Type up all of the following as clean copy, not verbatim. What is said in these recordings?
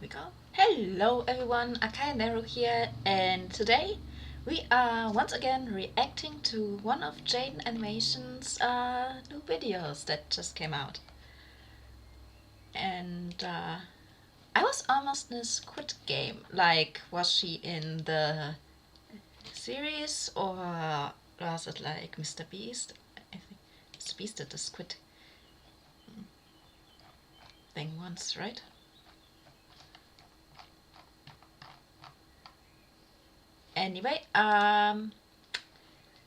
we go. Hello everyone, Nero here, and today we are once again reacting to one of JaidenAnimations' new videos that just came out. And I was almost in a Squid Game. Like, was she in the series or was it like Mr. Beast? I think Mr. Beast did the Squid thing once, right? Anyway,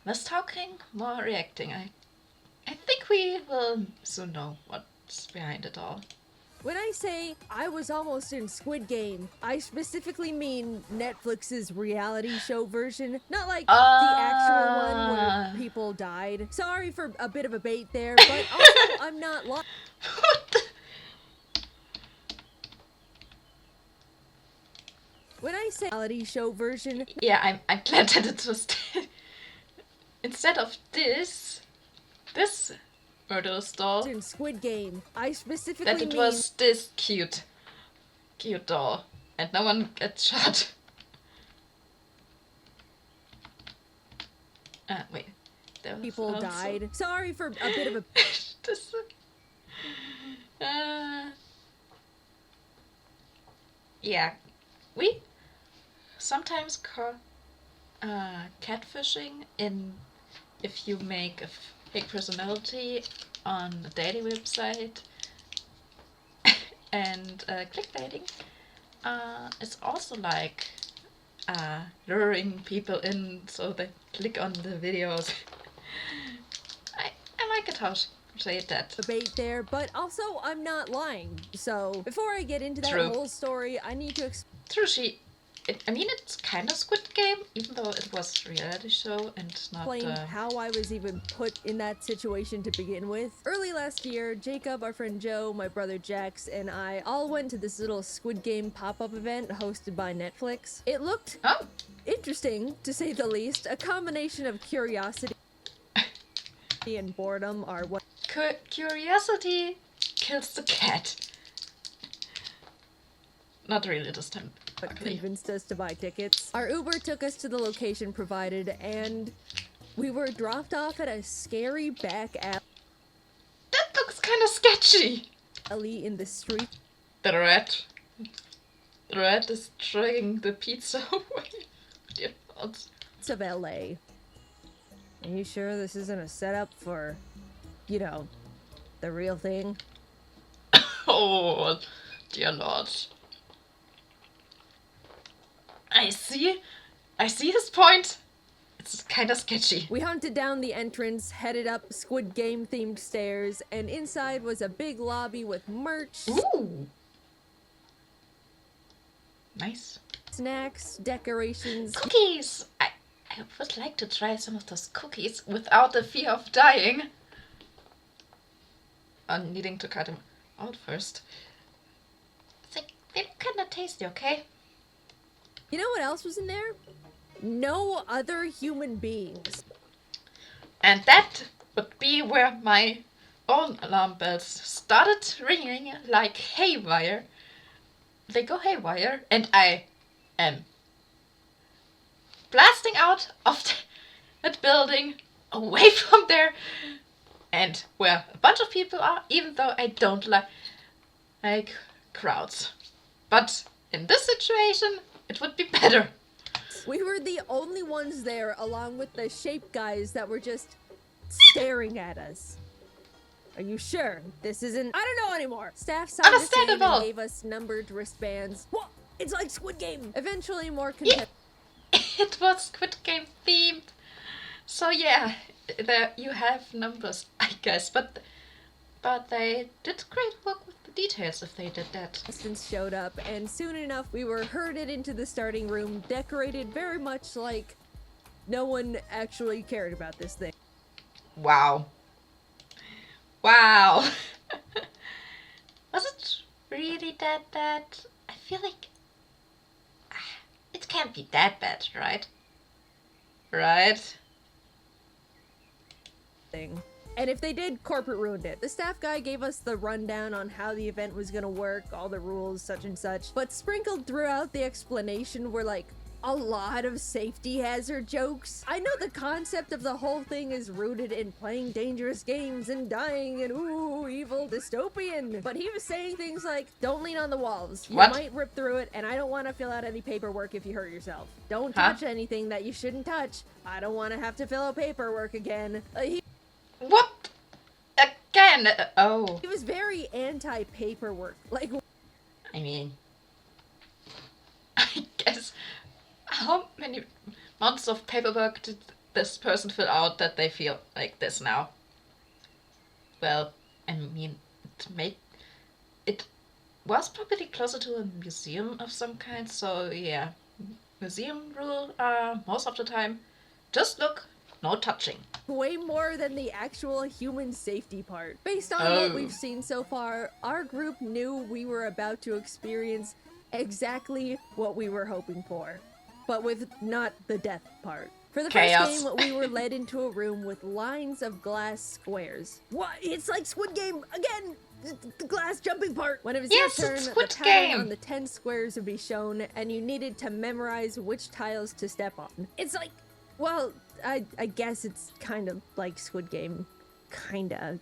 less talking, more reacting. I think we will soon know what's behind it all. When I say I was almost in Squid Game, I specifically mean Netflix's reality show version, not like the actual one where people died. Sorry for a bit of a bait there, but also I'm not lying. What the? When I say reality show version, Yeah, I'm glad that it was instead of this murderous doll, in Squid Game, I specifically that it was this cute doll, and no one gets shot. Wait, there was people also... died. Sorry for a bit of a this, yeah, we sometimes call catfishing in if you make a fake personality on a dating website and clickbaiting. It's also like luring people in so they click on the videos. I like it how she said that. debate there, but also I'm not lying. So before I get into that True. whole story, I need to True, I mean, it's kind of Squid Game, even though it was a reality show and not... explain how I was even put in that situation to begin with. Early last year, Jacob, our friend Joe, my brother Jax, and I all went to this little Squid Game pop-up event hosted by Netflix. It looked interesting, to say the least. A combination of curiosity and boredom are what... Curiosity kills the cat. Not really this time. But convinced us to buy tickets. Our Uber took us to the location provided, and we were dropped off at a scary back That looks kind of sketchy. alley in the street. The rat is dragging the pizza away. Dear God. Of LA. Are you sure this isn't a setup for, you know, the real thing? Oh, dear Lord. I see his point. It's kind of sketchy. We hunted down the entrance, headed up Squid Game themed stairs, and inside was a big lobby with merch, Ooh. Nice. snacks, decorations, Cookies! I would like to try some of those cookies without the fear of dying. I'm needing to cut them out first. They look kind of tasty, okay? You know what else was in there? No other human beings. And that would be where my own alarm bells started ringing like haywire. They go haywire, and I am blasting out of that building, away from there, and where a bunch of people are, even though I don't like crowds. But in this situation, it would be better. We were the only ones there, along with the shape guys that were just staring at us. Are you sure this isn't... I don't know anymore. Staff signed us in and gave us numbered wristbands. What? It's like Squid Game. Eventually more content. It was Squid Game themed. So yeah, there you have numbers, I guess. But they did great work with the details if they did that. Assistants showed up, and soon enough we were herded into the starting room, decorated very much like no one actually cared about this thing. Wow. Wow. Was it really that bad? I feel like it can't be that bad, right? Right? Thing. And if they did, corporate ruined it. The staff guy gave us the rundown on how the event was gonna work, all the rules, such and such. But sprinkled throughout the explanation were like a lot of safety hazard jokes. I know the concept of the whole thing is rooted in playing dangerous games and dying and ooh, evil dystopian. But he was saying things like, don't lean on the walls. You might rip through it, and I don't want to fill out any paperwork if you hurt yourself. Don't touch anything that you shouldn't touch. I don't want to have to fill out paperwork again. What? Again? Oh. He was very anti-paperwork. Like, I mean, I guess, how many months of paperwork did this person fill out that they feel like this now? Well, I mean, it was probably closer to a museum of some kind, so yeah. Museum rule, most of the time, just look, no touching. Way more than the actual human safety part. Based on what we've seen so far, our group knew we were about to experience exactly what we were hoping for, but with not the death part. For the first game, we were led into a room with lines of glass squares. What? It's like Squid Game again! The glass jumping part! When it was your turn, the pattern on the 10 squares would be shown, and you needed to memorize which tiles to step on. It's like, well, I guess it's kind of like Squid Game. Kinda.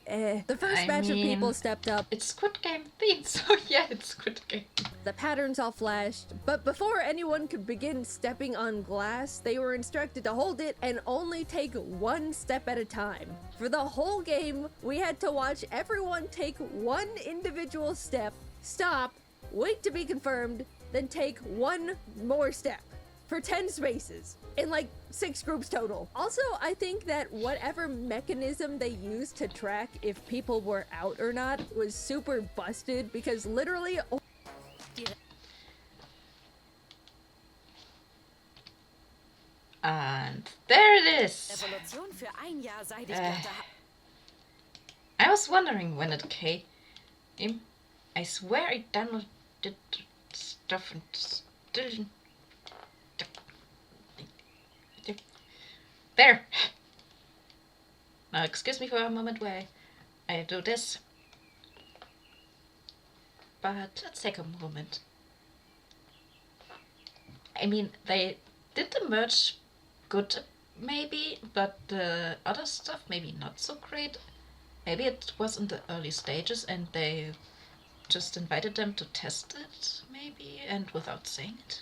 The first batch of people stepped up. It's Squid Game themed, so yeah, it's Squid Game. The patterns all flashed, but before anyone could begin stepping on glass, they were instructed to hold it and only take one step at a time. For the whole game, we had to watch everyone take one individual step, stop, wait to be confirmed, then take one more step. For 10 spaces, in like 6 groups total. Also, I think that whatever mechanism they used to track if people were out or not was super busted, because literally... And there it is! I was wondering when it came. I swear I downloaded stuff and still... There! Now excuse me for a moment where I do this. But let's take a moment. I mean, they did the merge good, maybe, but the other stuff maybe not so great. Maybe it was in the early stages and they just invited them to test it, maybe, and without saying it.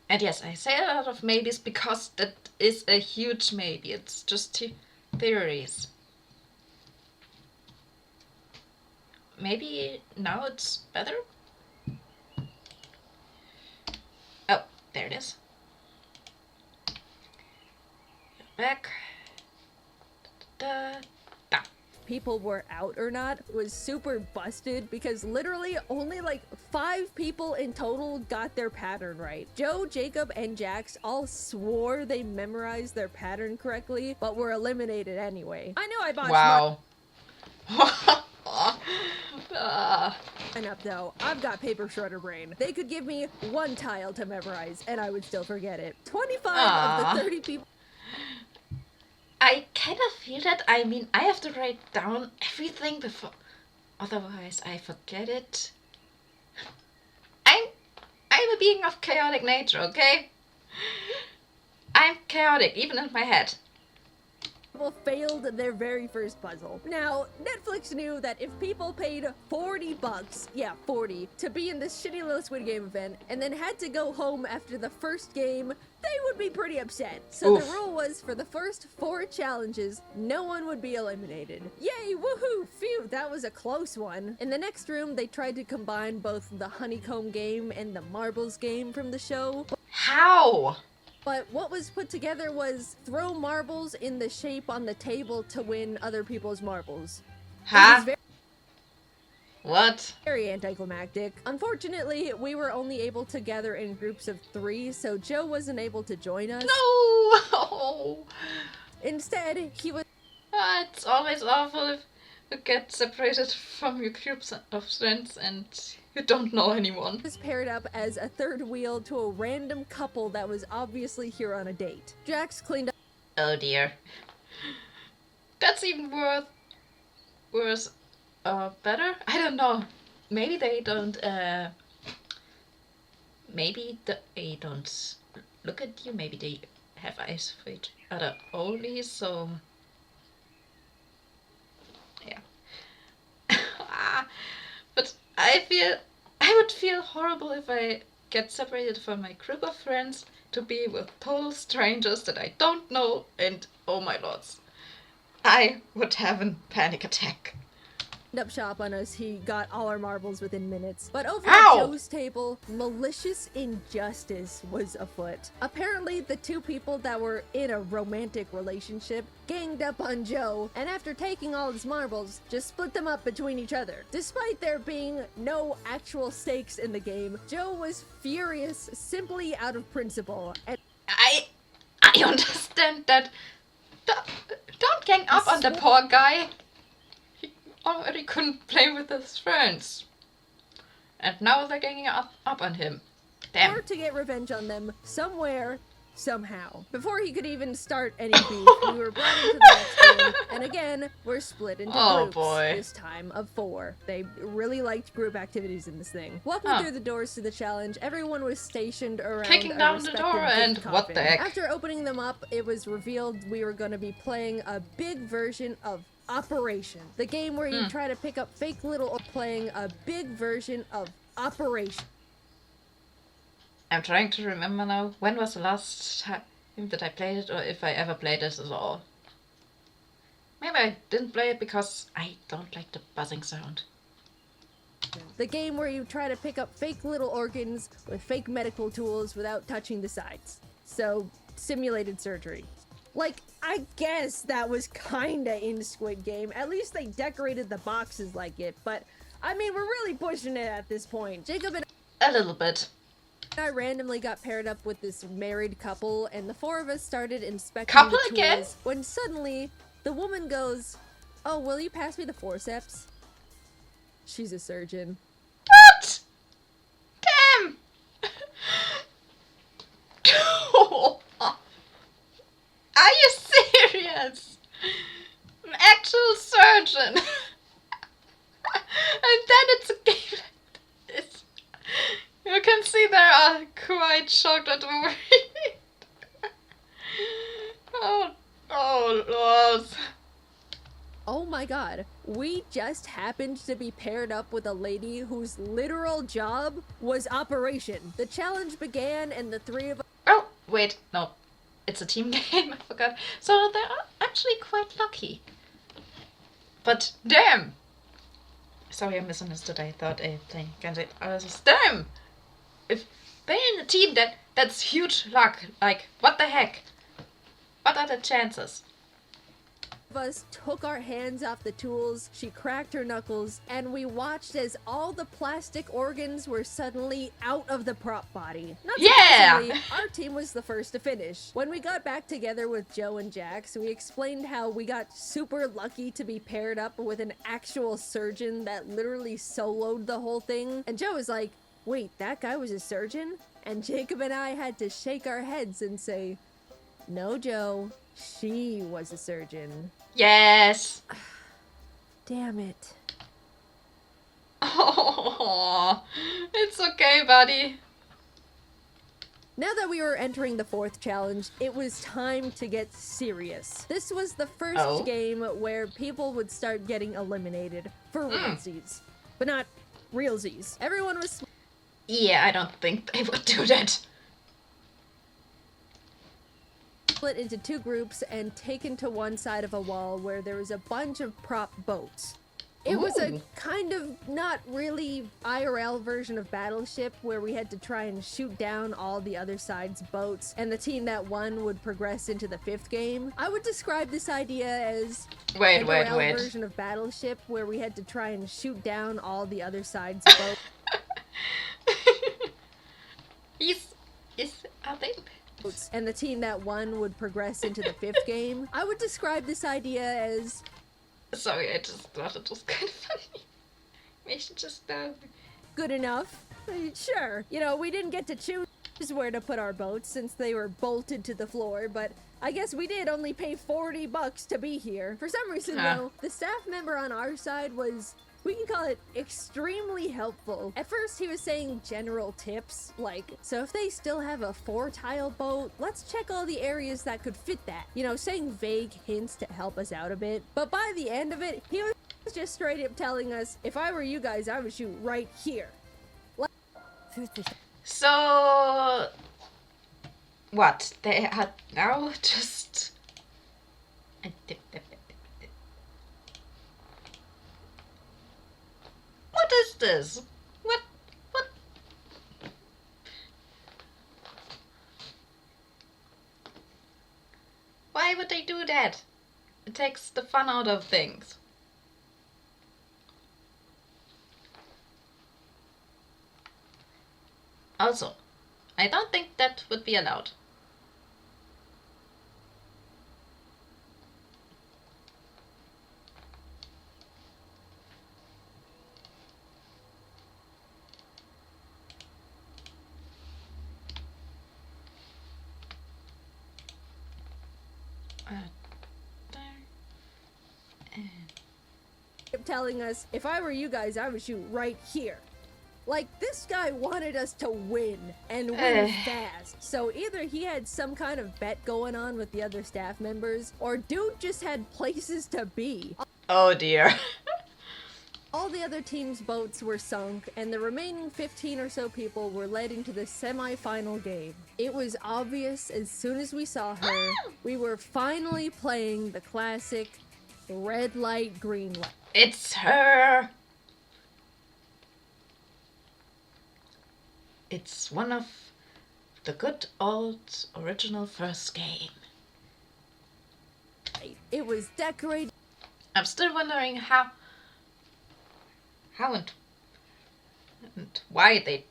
And yes, I say a lot of maybes because that is a huge maybe. It's just theories. Maybe now it's better? Oh, there it is. Back. Da, da, da. People were out or not was super busted, because literally only like 5 people in total got their pattern right. Joe, Jacob, and Jax all swore they memorized their pattern correctly, but were eliminated anyway. I know I bought enough though. I've got paper shredder brain. They could give me 1 tile to memorize and I would still forget it. 25 of the 30 people. I kind of feel that. I mean, I have to write down everything before, otherwise I forget it. I'm a being of chaotic nature, okay? I'm chaotic, even in my head. People failed their very first puzzle. Now, Netflix knew that if people paid $40, yeah, 40, to be in this shitty little Squid Game event, and then had to go home after the first game, they would be pretty upset. So the rule was, for the first 4 challenges, no one would be eliminated. Yay, woohoo, phew, that was a close one. In the next room, they tried to combine both the honeycomb game and the marbles game from the show. How? But what was put together was throw marbles in the shape on the table to win other people's marbles. Huh? What? Very anticlimactic. Unfortunately, we were only able to gather in groups of 3, so Joe wasn't able to join us. No! Instead, he was... It's always awful if you get separated from your groups of friends and you don't know anyone. Was paired up as a third wheel to a random couple that was obviously here on a date. Jax cleaned up Oh dear. That's even worse, better? I don't know. Maybe they don't, they don't look at you. Maybe they have eyes for each other only, so... Yeah. But I would feel horrible if I get separated from my group of friends to be with total strangers that I don't know, and oh my lords, I would have a panic attack. Up shop on us, he got all our marbles within minutes. But over Ow! at Joe's table, malicious injustice was afoot. Apparently, the two people that were in a romantic relationship ganged up on Joe, and after taking all his marbles, just split them up between each other. Despite there being no actual stakes in the game, Joe was furious simply out of principle. And I understand that. Don't gang up on the poor guy. Already couldn't play with his friends. And now they're ganging up on him. Damn. Or to get revenge on them somewhere, somehow. Before he could even start any beef, we were brought into the next room, and again, we're split into groups. Boy. This time of 4. They really liked group activities in this thing. Walking through the doors to the challenge, everyone was stationed around kicking down the door and what the heck. After opening them up, it was revealed we were going to be playing a big version of Operation, the game where you try to pick up fake little, playing a big version of Operation. I'm trying to remember now, when was the last time that I played it, or if I ever played it at all. Maybe I didn't play it because I don't like the buzzing sound. The game where you try to pick up fake little organs with fake medical tools without touching the sides. So, simulated surgery. Like, I guess that was kinda in Squid Game. At least they decorated the boxes like it, but I mean, we're really pushing it at this point. Jacob and A little bit. I randomly got paired up with this married couple, and the 4 of us started inspecting Couple the tools, again? when suddenly the woman goes, "Oh, will you pass me the forceps?" She's a surgeon. What? Damn! Are you serious? An actual surgeon. And then it's a game like this. You can see they are quite shocked and worried. Oh Lord. Oh my god, we just happened to be paired up with a lady whose literal job was Operation. The challenge began and the 3 of us... Oh, wait, no. It's a team game, I forgot. So they are actually quite lucky. But damn! Sorry, I misunderstood. I thought I playing against it. Damn! If they're in a team, that's huge luck. Like, what the heck? What are the chances? of us took our hands off the tools, she cracked her knuckles, and we watched as all the plastic organs were suddenly out of the prop body. Not surprisingly, our team was the first to finish. When we got back together with Joe and Jax, we explained how we got super lucky to be paired up with an actual surgeon that literally soloed the whole thing. And Joe was like, wait, that guy was a surgeon? And Jacob and I had to shake our heads and say, no, Joe, she was a surgeon. Yes. Damn it. Oh, it's okay, buddy. Now that we were entering the fourth challenge, it was time to get serious. This was the first game where people would start getting eliminated for realsies. But not realsies. Everyone was... Yeah, I don't think they would do that. Split into two groups and taken to one side of a wall where there was a bunch of prop boats. It was a kind of not really IRL version of Battleship where we had to try and shoot down all the other side's boats, and the team that won would progress into the fifth game. I would describe this idea as wait. version of Battleship where we had to try and shoot down all the other side's boats. Are they? And the team that won would progress into the fifth game. I would describe this idea as... Sorry, I just thought it was kind of funny. We should just good enough. Sure. You know, we didn't get to choose where to put our boats since they were bolted to the floor, but I guess we did only pay $40 to be here. For some reason, though, the staff member on our side was, we can call it, extremely helpful. At first, he was saying general tips, like, so if they still have a 4-tile boat, let's check all the areas that could fit that. You know, saying vague hints to help us out a bit. But by the end of it, he was just straight up telling us, if I were you guys, I would shoot right here. So... what? They had now just... What is this? What? Why would they do that? It takes the fun out of things. Also, I don't think that would be allowed. Telling us, if I were you guys, I would shoot right here. Like, this guy wanted us to win, and win fast. So either he had some kind of bet going on with the other staff members, or dude just had places to be. Oh dear. All the other team's boats were sunk, and the remaining 15 or so people were led into the semi-final game. It was obvious as soon as we saw her, we were finally playing the classic red light, green light. It's her! It's one of the good old original first game. It was decorated. I'm still wondering how and why they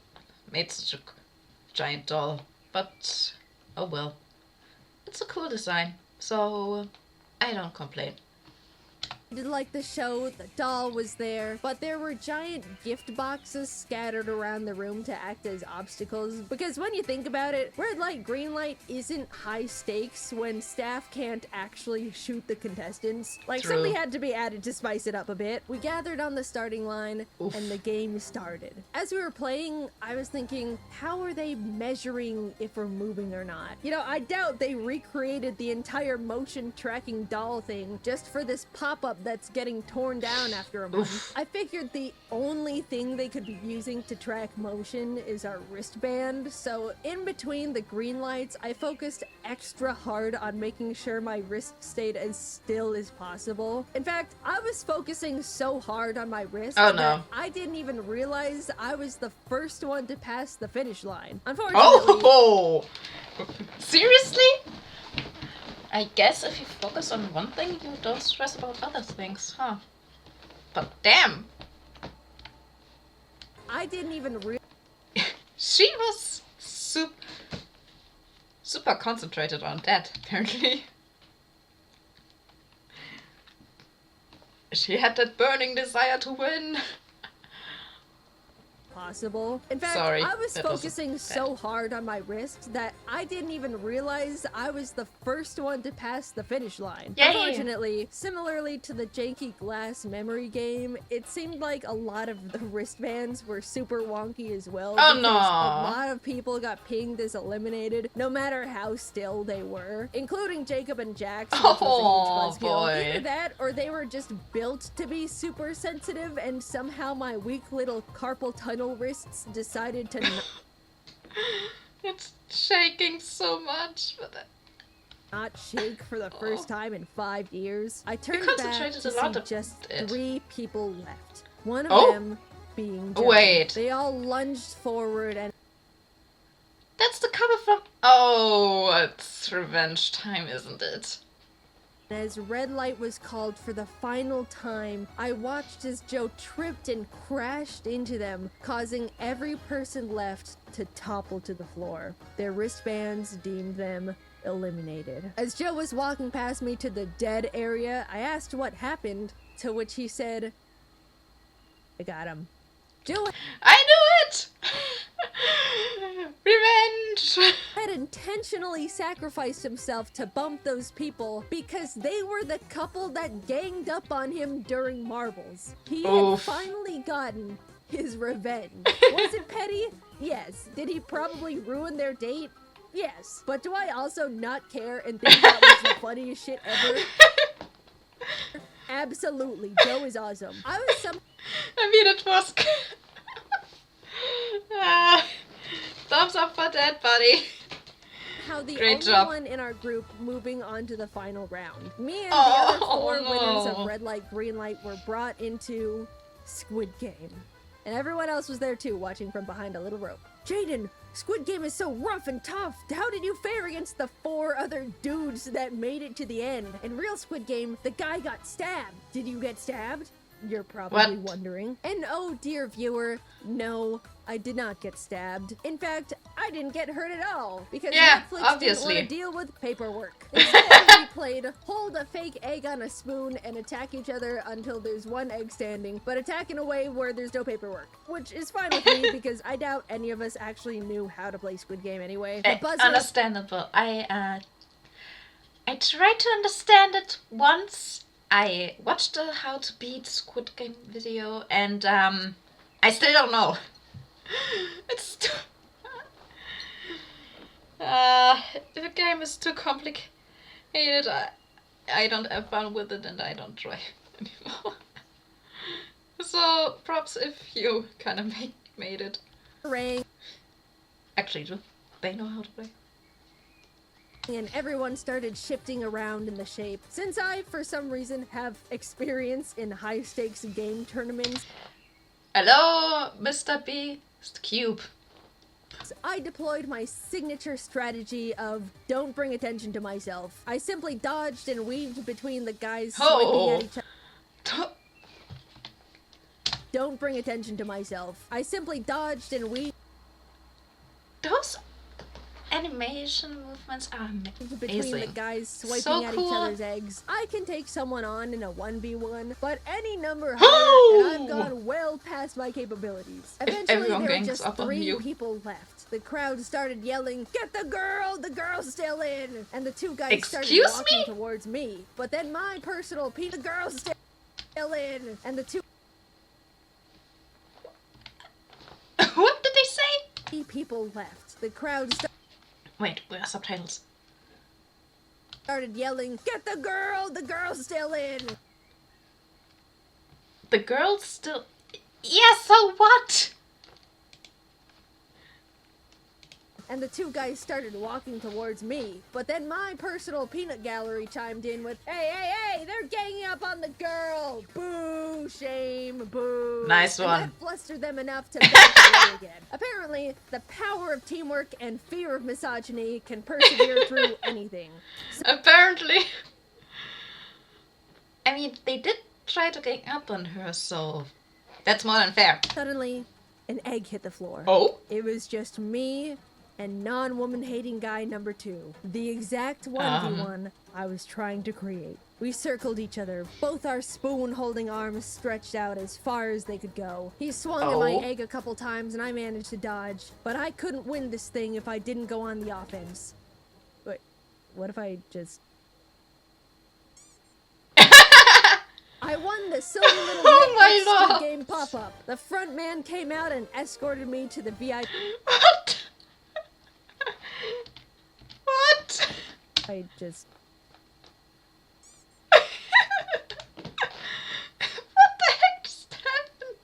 made such a giant doll, but oh well. It's a cool design, so I don't complain. Like the show, the doll was there, but there were giant gift boxes scattered around the room to act as obstacles. Because when you think about it, red light, green light isn't high stakes when staff can't actually shoot the contestants. Like, True. something had to be added to spice it up a bit. We gathered on the starting line, and the game started. As we were playing, I was thinking, how are they measuring if we're moving or not? You know, I doubt they recreated the entire motion tracking doll thing just for this pop-up that's getting torn down after a month. I figured the only thing they could be using to track motion is our wristband, so in between the green lights, I focused extra hard on making sure my wrist stayed as still as possible. In fact, I was focusing so hard on my wrist that I didn't even realize I was the first one to pass the finish line. Unfortunately... Oh! Seriously? I guess if you focus on one thing, you don't stress about other things, huh? But damn! I didn't even realize... She was super concentrated on that, apparently. She had that burning desire to win. Possible. In fact, I was focusing so hard on my wrist that I didn't even realize I was the first one to pass the finish line. Yay. Unfortunately, similarly to the janky glass memory game, it seemed like a lot of the wristbands were super wonky as well. Oh no! A lot of people got pinged as eliminated, no matter how still they were, including Jacob and Jax. Oh boy! Either that, or they were just built to be super sensitive, and somehow my weak little carpal tunnel wrists decided to It's shaking so much, but not shake for the first time in 5 years. I turned back to see just 3 people left. One of them being Joe. Wait. They all lunged forward and... That's the cover from... Oh, it's revenge time, isn't it? As red light was called for the final time, I watched as Joe tripped and crashed into them, causing every person left to topple to the floor. Their wristbands deemed them eliminated. As Joe was walking past me to the dead area, I asked what happened, to which he said, I got him. Joe... I knew it! Revenge! had intentionally sacrificed himself to bump those people because they were the couple that ganged up on him during marbles. He had finally gotten his revenge. Was it petty? Yes. Did he probably ruin their date? Yes. But do I also not care and think that was the funniest shit ever? Absolutely. Joe is awesome. I mean, it was... thumbs up for that, buddy. How the Great only job. one in our group moving on to the final round. Me and the other four winners of red light, green light were brought into Squid Game. And everyone else was there too, watching from behind a little rope. Jaiden, Squid Game is so rough and tough. How did you fare against the 4 other dudes that made it to the end? In real Squid Game, the guy got stabbed. Did you get stabbed? You're probably wondering. And oh dear viewer, no, I did not get stabbed. In fact, I didn't get hurt at all because Netflix didn't want to deal with paperwork. Instead, we played hold a fake egg on a spoon and attack each other until there's one egg standing, but attack in a way where there's no paperwork, which is fine with me because I doubt any of us actually knew how to play Squid Game anyway. Understandable. I tried to understand it once. I watched a How to Beat Squid Game video, and I still don't know. It's too... the game is too complicated. I don't have fun with it, and I don't try anymore. So props if you kind of made it. Actually, do they know how to play? And everyone started shifting around in the shape. Since I, for some reason, have experience in high-stakes game tournaments. Hello, Mr. B. It's the cube. I deployed my signature strategy of don't bring attention to myself. I simply dodged and weaved between the guys swiping at each other. Don't bring attention to myself. I simply dodged and weaved. Those animation movements are amazing. Between the guys swiping at each other's eggs. I can take someone on in a 1v1, but any number higher, and I've gone well past my capabilities. Eventually, there were just 3 people left. The crowd started yelling, "Get the girl's still in!" And the 2 guys started walking towards me. But then my personal the girl's still in, and the 2 What did they say? 3 people left. The crowd Wait, where are subtitles? Started yelling, "Get the girl's still in!" The girl's still... Yeah, so what? And the 2 guys started walking towards me. But then my personal peanut gallery chimed in with, hey, they're ganging up on the girl! Boo, shame, boo. Nice one. And that flustered them enough to back away again. Apparently, the power of teamwork and fear of misogyny can persevere through anything. Apparently. I mean, they did try to gang up on her, so that's more than fair. Suddenly, an egg hit the floor. Oh? It was just me and non-woman hating guy number 2. The exact 1v1 I was trying to create. We circled each other, both our spoon-holding arms stretched out as far as they could go. He swung at my egg a couple times and I managed to dodge, but I couldn't win this thing if I didn't go on the offense. Wait, what if I just... I won the silly little Squid Game pop-up. The front man came out and escorted me to the VIP. What? What? I just... What the heck just happened?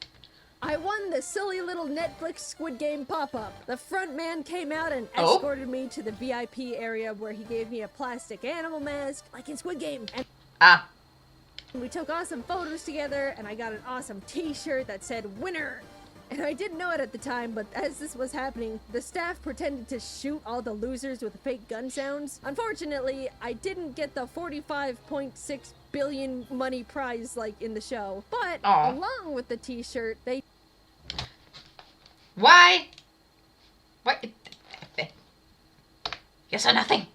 I won the silly little Netflix Squid Game pop-up. The front man came out and escorted me to the VIP area where he gave me a plastic animal mask, like in Squid Game. And we took awesome photos together, and I got an awesome t-shirt that said winner. And I didn't know it at the time, but as this was happening, the staff pretended to shoot all the losers with fake gun sounds. Unfortunately, I didn't get the 45.6 billion money prize like in the show. But along with the t-shirt, they... Why? What? Yes or nothing.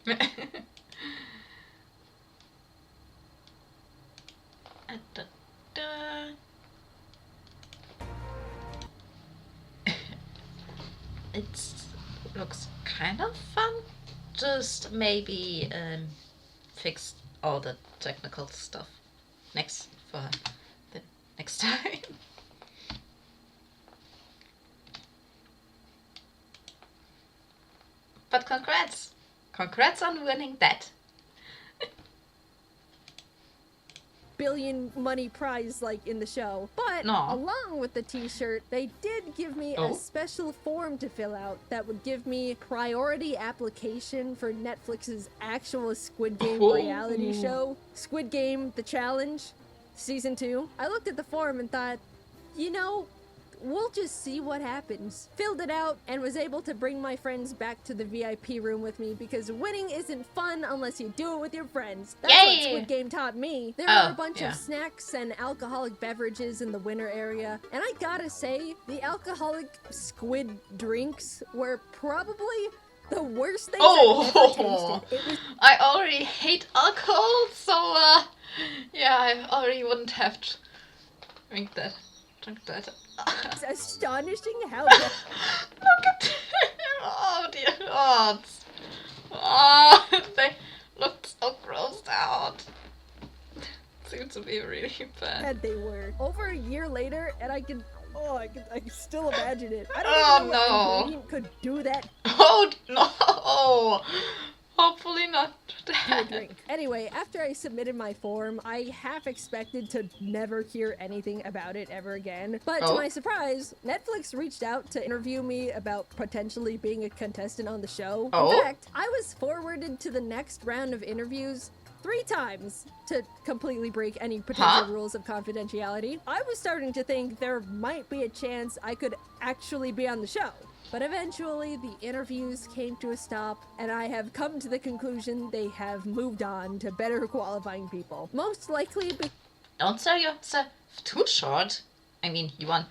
It's looks kind of fun. Just maybe fix all the technical stuff for the next time. But congrats! Congrats on winning that. Billion money prize like in the show. But No. along with the t-shirt, they did give me a special form to fill out that would give me priority application for Netflix's actual Squid Game reality show, Squid Game The Challenge, Season 2. I looked at the form and thought, you know, we'll just see what happens. Filled it out and was able to bring my friends back to the VIP room with me because winning isn't fun unless you do it with your friends. That's what Squid Game taught me. There were a bunch of snacks and alcoholic beverages in the winter area, and I gotta say, the alcoholic squid drinks were probably the worst things I've ever tasted. I already hate alcohol, so yeah, I already wouldn't have to drink that. It's astonishing how look at them. Oh dear God. Oh, they looked so grossed out. Seems to be really bad. And they were. Over a year later, and I can still imagine it. I don't even know what ingredient could do that. Oh no! Hopefully not that. Drink. Anyway, after I submitted my form, I half expected to never hear anything about it ever again. But to my surprise, Netflix reached out to interview me about potentially being a contestant on the show. In fact, I was forwarded to the next round of interviews 3 times to completely break any potential rules of confidentiality. I was starting to think there might be a chance I could actually be on the show. But eventually, the interviews came to a stop, and I have come to the conclusion they have moved on to better qualifying people. Most likely Don't sell yourself too short. I mean, you won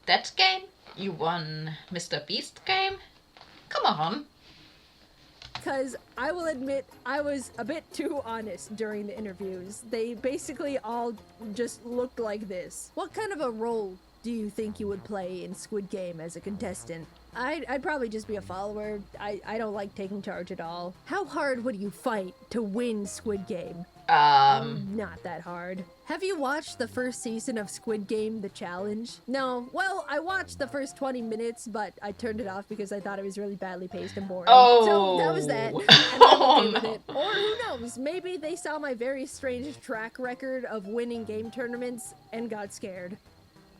that game, you won Mr. Beast game. Come on. Because I will admit, I was a bit too honest during the interviews. They basically all just looked like this. What kind of a role do you think you would play in Squid Game as a contestant? I'd probably just be a follower. I don't like taking charge at all. How hard would you fight to win Squid Game? Not that hard. Have you watched the first season of Squid Game, The Challenge? No. Well, I watched the first 20 minutes, but I turned it off because I thought it was really badly paced and boring. So that was that. And I'm okay with it. Or who knows, maybe they saw my very strange track record of winning game tournaments and got scared.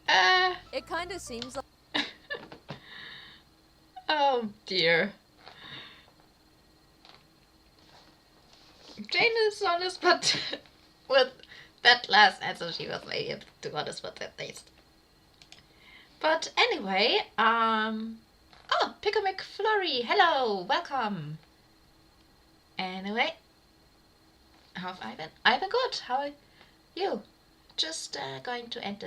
It kind of seems like... Oh dear. Jane is honest, but with that last answer she was maybe a bit too honest with that taste. But anyway, oh, Pickle McFlurry, hello, welcome. Anyway, how have I been? I've been good, how are you? Just going to end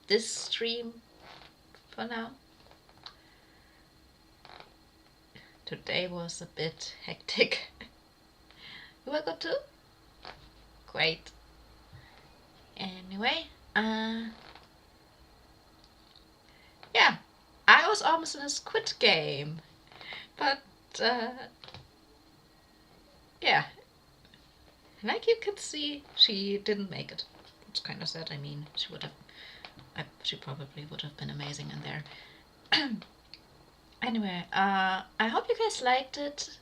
this stream for now. Today was a bit hectic. You were good too? Great. Anyway, yeah, I was almost in a Squid Game, but yeah, like you can see, she didn't make it. It's kind of sad. I mean, she probably would have been amazing in there. Anyway, I hope you guys liked it.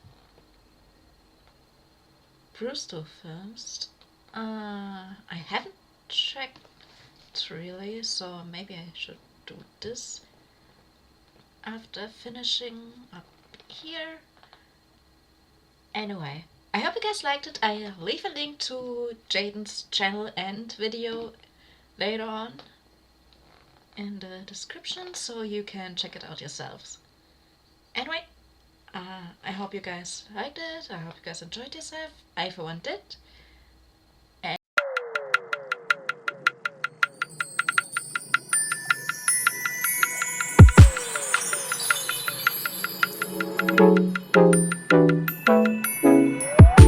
Brewster first. I haven't checked really, so maybe I should do this after finishing up here. Anyway, I hope you guys liked it. I'll leave a link to Jaiden's channel and video later on in the description so you can check it out yourselves. Anyway, I hope you guys liked it. I hope you guys enjoyed yourself. I for one did.